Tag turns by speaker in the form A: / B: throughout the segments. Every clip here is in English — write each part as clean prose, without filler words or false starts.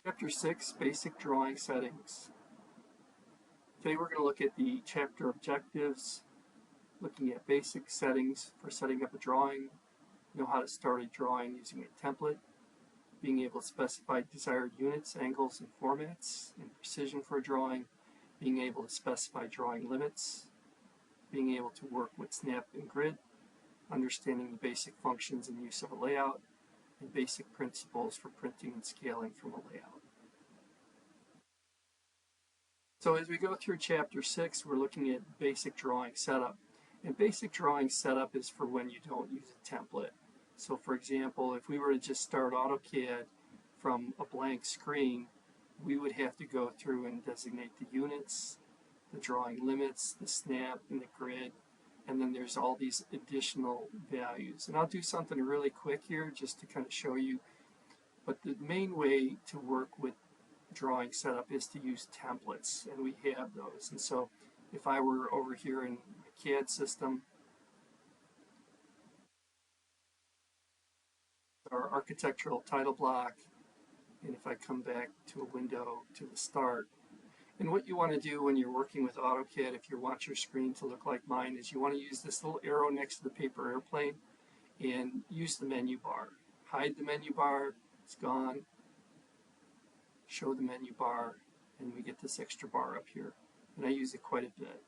A: Chapter 6, Basic Drawing Settings. Today we're going to look at the chapter objectives, looking at basic settings for setting up a drawing, know how to start a drawing using a template, being able to specify desired units, angles, and formats, and precision for a drawing, being able to specify drawing limits, being able to work with snap and grid, understanding the basic functions and use of a layout, and basic principles for printing and scaling from a layout. So as we go through chapter 6, we're looking at basic drawing setup. And basic drawing setup is for when you don't use a template. So for example, if we were to just start AutoCAD from a blank screen, we would have to go through and designate the units, the drawing limits, the snap, and the grid. And then there's all these additional values. And I'll do something really quick here just to kind of show you. But the main way to work with drawing setup is to use templates, and we have those. And so if I were over here in the CAD system, our architectural title block, and if I come back to a window to the start, and what you want to do when you're working with AutoCAD, if you want your screen to look like mine, is you want to use this little arrow next to the paper airplane and use the menu bar. Hide the menu bar, it's gone. Show the menu bar, and we get this extra bar up here, and I use it quite a bit.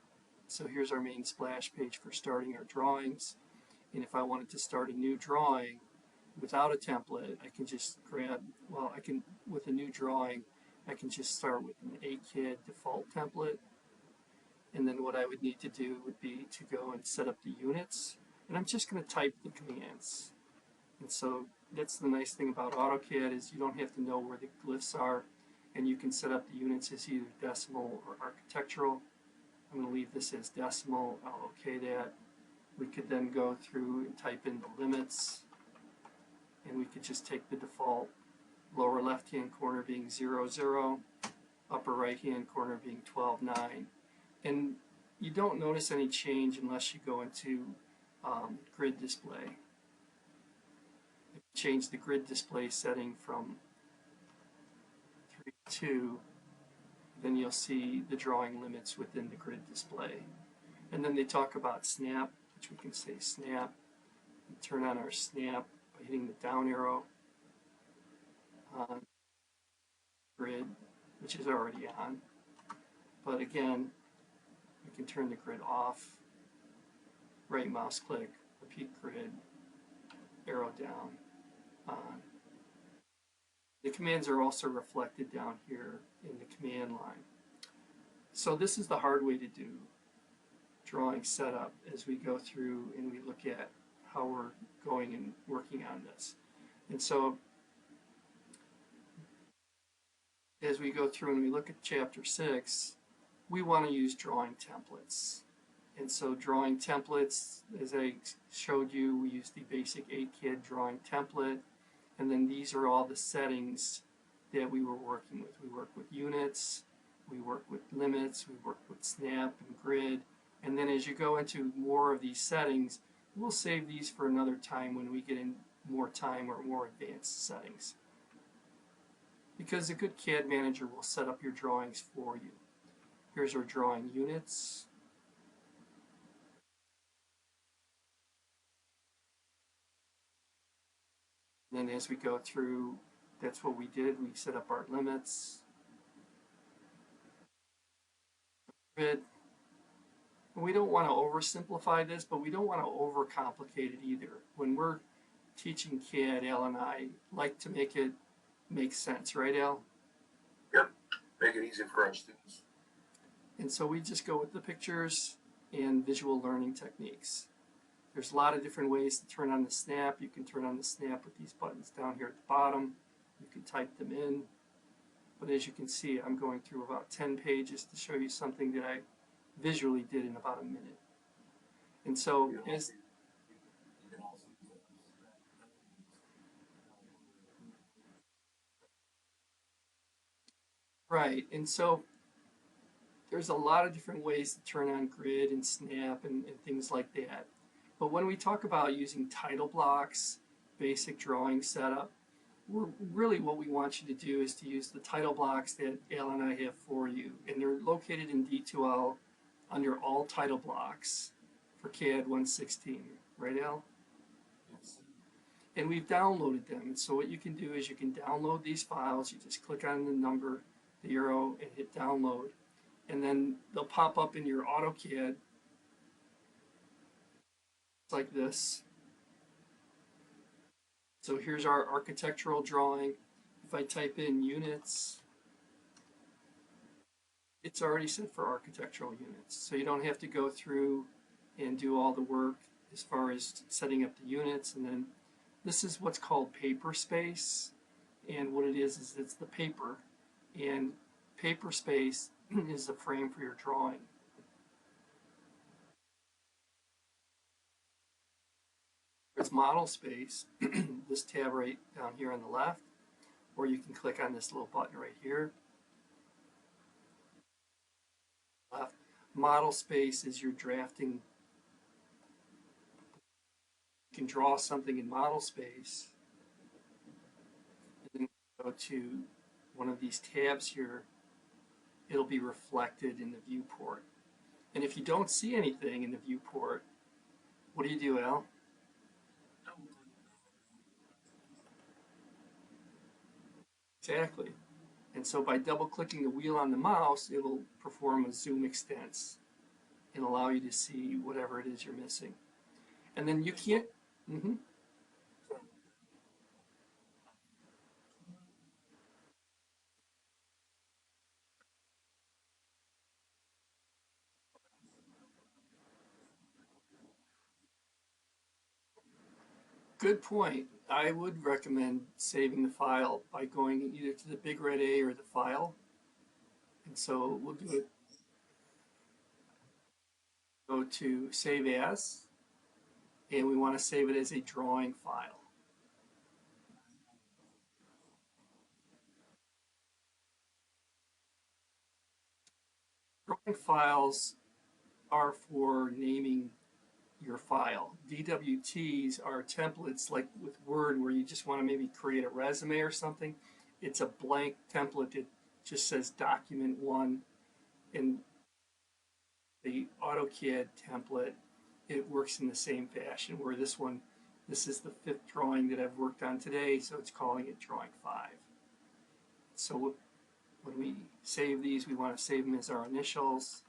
A: So here's our main splash page for starting our drawings, and if I wanted to start a new drawing without a template, I can just grab, well, I can, with a new drawing, I can just start with an AutoCAD default template, and then what I would need to do would be to go and set up the units, and I'm just going to type the commands. And so that's the nice thing about AutoCAD is you don't have to know where the glyphs are, and you can set up the units as either decimal or architectural. I'm going to leave this as decimal. I'll OK that. We could then go through and type in the limits, and we could just take the default lower left-hand corner being 0, 0, upper right-hand corner being 12, 9. And you don't notice any change unless you go into grid display. Change the grid display setting from 3 to 2, then you'll see the drawing limits within the grid display. And then they talk about snap, which we can say snap, and turn on our snap by hitting the down arrow on grid, which is already on. But again, we can turn the grid off, right mouse click, repeat grid, arrow down, on. The commands are also reflected down here in the command line. So this is the hard way to do drawing setup as we go through and we look at how we're going and working on this. And so as we go through and we look at chapter 6, we want to use drawing templates. And so drawing templates, as I showed you, we use the basic AutoCAD drawing template. And then these are all the settings that we were working with. We work with units, we work with limits, we work with snap and grid. And then as you go into more of these settings, we'll save these for another time when we get in more time or more advanced settings. Because a good CAD manager will set up your drawings for you. Here's our drawing units. And then as we go through, that's what we did. We set up our limits, grid. And we don't want to oversimplify this, but we don't want to overcomplicate it either. When we're teaching CAD, Al and I like to make it make sense, right, Al?
B: Yep, make it easy for our students.
A: And so we just go with the pictures and visual learning techniques. There's a lot of different ways to turn on the snap. You can turn on the snap with these buttons down here at the bottom. You can type them in. But as you can see, I'm going through about 10 pages to show you something that I visually did in about a minute. And so as right, and so there's a lot of different ways to turn on grid and snap and things like that. But when we talk about using title blocks, basic drawing setup, really what we want you to do is to use the title blocks that Al and I have for you, and they're located in D2L under all title blocks for CAD 116, right, Al?
B: Yes.
A: And we've downloaded them. And so what you can do is you can download these files. You just click on the number, the arrow, and hit download. And then they'll pop up in your AutoCAD like this. So here's our architectural drawing. If I type in units, it's already set for architectural units. So you don't have to go through and do all the work as far as setting up the units. And then this is what's called paper space. And what it is it's the paper. And paper space is the frame for your drawing. It's model space, this tab right down here on the left, or you can click on this little button right here. Left. Model space is your drafting. You can draw something in model space, and then go to one of these tabs here. It'll be reflected in the viewport. And if you don't see anything in the viewport, what do, Al? Exactly. And so by double clicking the wheel on the mouse, it will perform a zoom extents and allow you to see whatever it is you're missing. And then you can't. Mm-hmm. Good point. I would recommend saving the file by going either to the big red A or the file. And so we'll do it. Go to save as, and we want to save it as a drawing file. Drawing files are for naming your file. DWTs are templates like with Word where you just want to maybe create a resume or something. It's a blank template that just says document one. And the AutoCAD template, it works in the same fashion where this one, this is the fifth drawing that I've worked on today, so it's calling it drawing 5. So when we save these, we want to save them as our initials.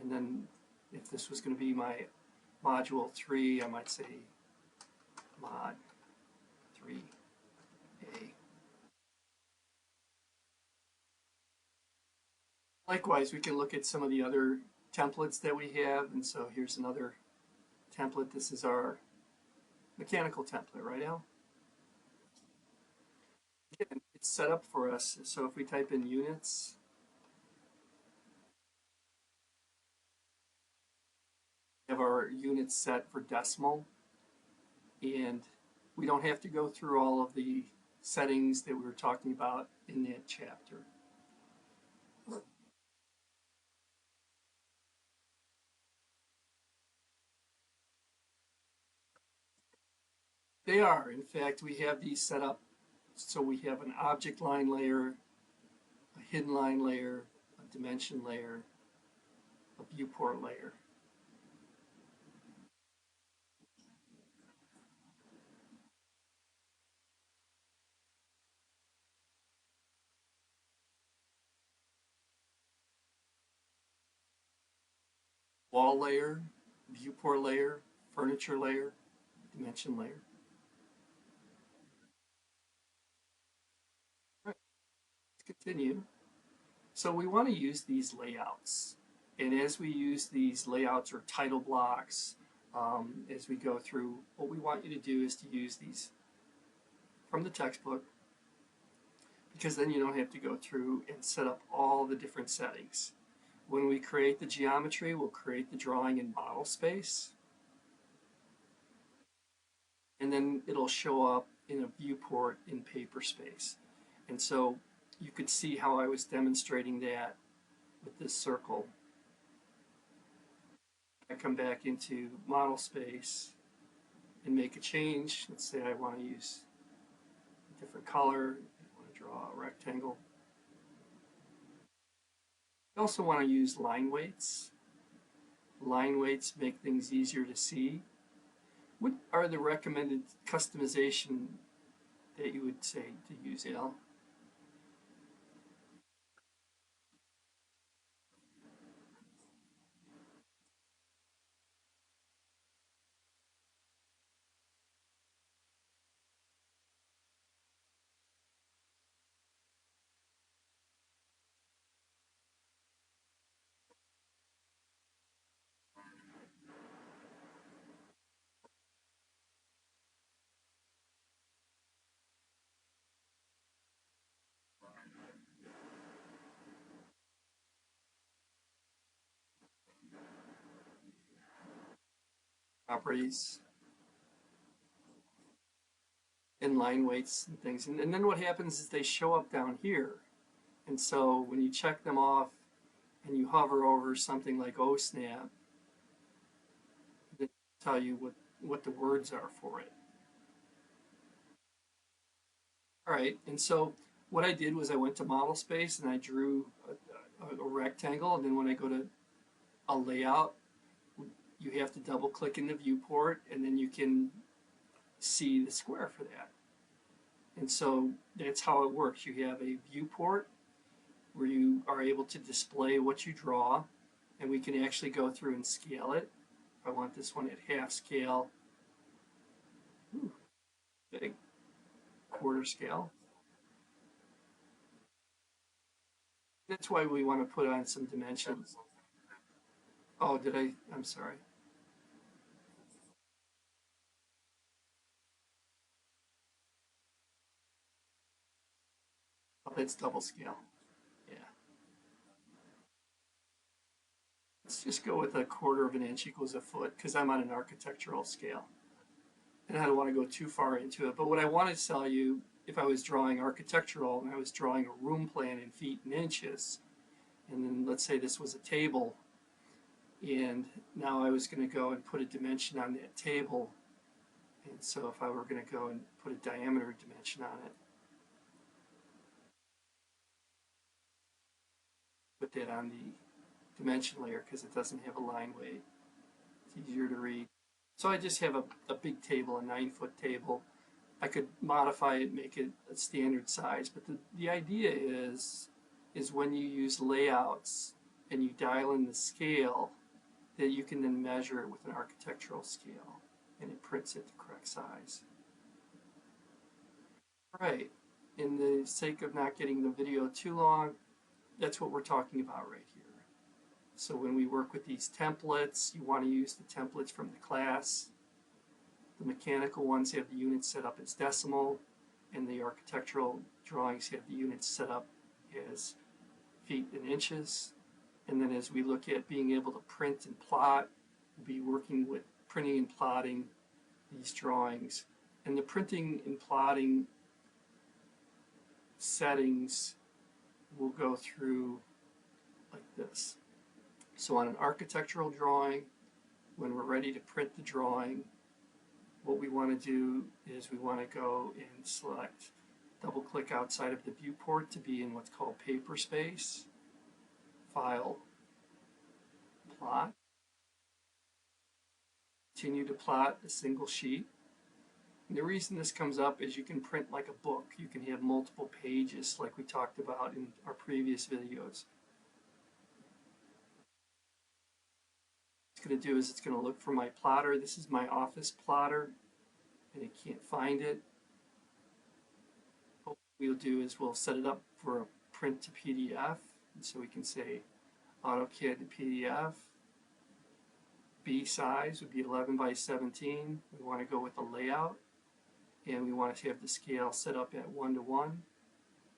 A: And then if this was going to be my module 3, I might say mod 3A. Likewise, we can look at some of the other templates that we have. And so here's another template. This is our mechanical template, right, Al? Again, it's set up for us. So if we type in units, we have our units set for decimal. And we don't have to go through all of the settings that we were talking about in that chapter. They are. In fact, we have these set up so we have an object line layer, a hidden line layer, a dimension layer, a viewport layer. Wall layer, viewport layer, furniture layer, dimension layer. All right, let's continue. So we want to use these layouts. And as we use these layouts or title blocks, as we go through, what we want you to do is to use these from the textbook, because then you don't have to go through and set up all the different settings. When we create the geometry, we'll create the drawing in model space, and then it'll show up in a viewport in paper space. And so you could see how I was demonstrating that with this circle. I come back into model space and make a change. Let's say I want to use different color. You want to draw a rectangle. You also want to use line weights. Line weights make things easier to see. What are the recommended customization that you would say to use, Al? Properties and line weights and things. And then what happens is they show up down here. And so when you check them off and you hover over something like OSNAP, they tell you what the words are for it. All right, and so what I did was I went to model space and I drew a rectangle, and then when I go to a layout, you have to double click in the viewport and then you can see the square for that. And so that's how it works. You have a viewport where you are able to display what you draw, and we can actually go through and scale it. If I want this one at half scale, ooh, big, quarter scale. That's why we want to put on some dimensions. Oh, did I? I'm sorry. Oh, that's double scale. Yeah. Let's just go with a quarter of an inch equals a foot because I'm on an architectural scale. And I don't want to go too far into it. But what I want to tell you, if I was drawing architectural and I was drawing a room plan in feet and inches, and then let's say this was a table, and now I was going to go and put a dimension on that table. And so if I were going to go and put a diameter dimension on it, put that on the dimension layer because it doesn't have a line weight. It's easier to read. So I just have a big table, a 9-foot table. I could modify it, make it a standard size, but the idea is when you use layouts and you dial in the scale, that you can then measure it with an architectural scale and it prints it the correct size. Right. In the sake of not getting the video too long, that's what we're talking about right here. So when we work with these templates, you want to use the templates from the class. The mechanical ones have the units set up as decimal, and the architectural drawings have the units set up as feet and inches. And then as we look at being able to print and plot, we'll be working with printing and plotting these drawings. And the printing and plotting settings will go through like this. So on an architectural drawing, when we're ready to print the drawing, what we want to do is we want to go and select, double click outside of the viewport to be in what's called paper space, file, plot, continue to plot a single sheet. And the reason this comes up is you can print like a book. You can have multiple pages like we talked about in our previous videos. What it's going to do is it's going to look for my plotter. This is my office plotter and it can't find it. What we'll do is we'll set it up for a print to PDF. And so we can say AutoCAD to PDF. B size would be 11 by 17. We want to go with the layout. And we want to have the scale set up at 1:1.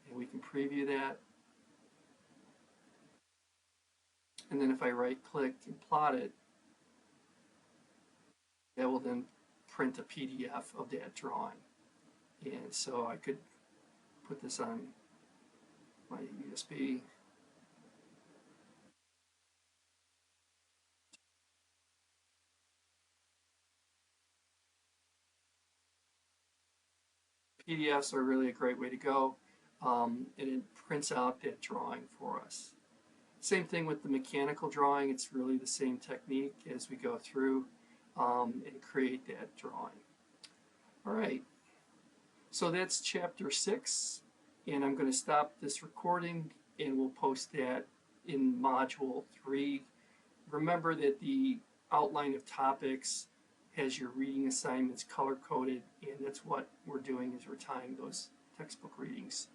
A: And we can preview that. And then if I right click and plot it, that will then print a PDF of that drawing. And so I could put this on my USB. PDFs are really a great way to go, and it prints out that drawing for us. Same thing with the mechanical drawing. It's really the same technique as we go through and create that drawing. All right, so that's chapter 6, and I'm going to stop this recording and we'll post that in module 3. Remember that the outline of topics has your reading assignments color-coded, and that's what we're doing is we're tying those textbook readings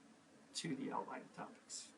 A: to the outline of topics.